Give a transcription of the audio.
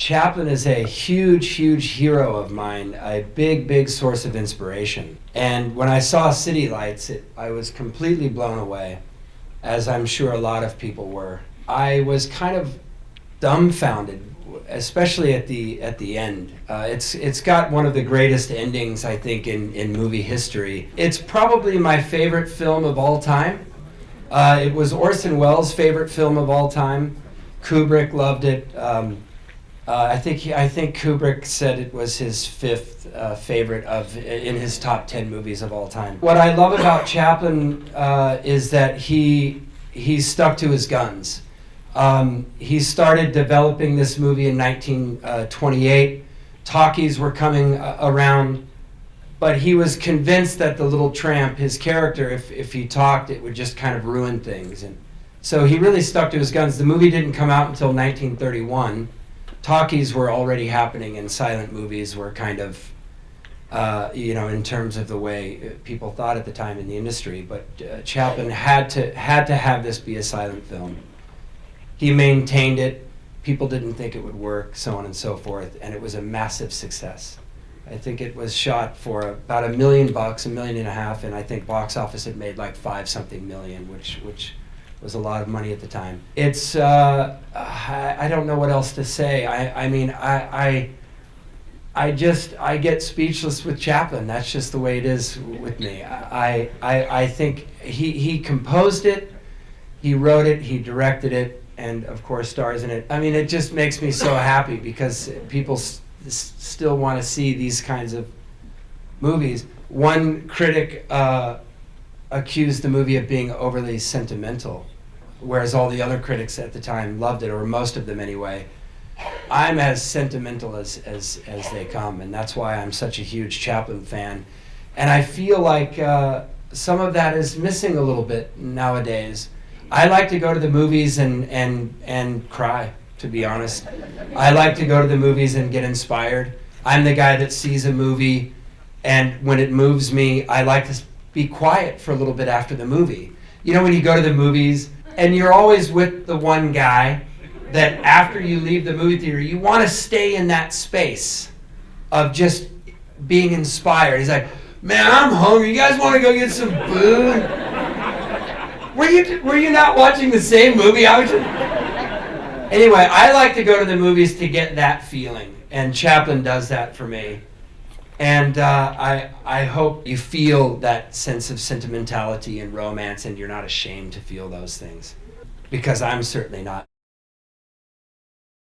Chaplin is a huge, huge hero of mine, a big, big source of inspiration. And when I saw City Lights, I was completely blown away, as I'm sure a lot of people were. I was kind of dumbfounded, especially at the end. It's got one of the greatest endings, I think, in movie history. It's probably my favorite film of all time. It was Orson Welles' favorite film of all time. Kubrick loved it. I think Kubrick said it was his fifth favorite in his top 10 movies of all time. What I love about Chaplin is that he stuck to his guns. He started developing this movie in 1928. Talkies were coming around, but he was convinced that the little tramp, his character, if he talked, it would just kind of ruin things. And so he really stuck to his guns. The movie didn't come out until 1931. Talkies were already happening, and silent movies were kind of, in terms of the way people thought at the time in the industry. But Chaplin had to have this be a silent film. He maintained it. People didn't think it would work, so on and so forth, and it was a massive success. I think it was shot for about $1 million, $1.5 million, and I think box office had made like 5-something million, which was a lot of money at the time. It's I don't know what else to say. I get speechless with Chaplin. That's just the way it is with me. I think he composed it, he wrote it, he directed it, and of course stars in it. I mean, it just makes me so happy because people still want to see these kinds of movies. One critic accused the movie of being overly sentimental, whereas all the other critics at the time loved it, or most of them anyway. I'm as sentimental as they come, and that's why I'm such a huge Chaplin fan. And I feel like some of that is missing a little bit nowadays. I like to go to the movies and cry, to be honest. I like to go to the movies and get inspired. I'm the guy that sees a movie, and when it moves me, I like to be quiet for a little bit after the movie. You know, when you go to the movies, and you're always with the one guy that after you leave the movie theater, you want to stay in that space of just being inspired. He's like, man, I'm hungry. You guys want to go get some food? Were you not watching the same movie? Anyway, I like to go to the movies to get that feeling, and Chaplin does that for me. And I hope you feel that sense of sentimentality and romance, and you're not ashamed to feel those things, because I'm certainly not.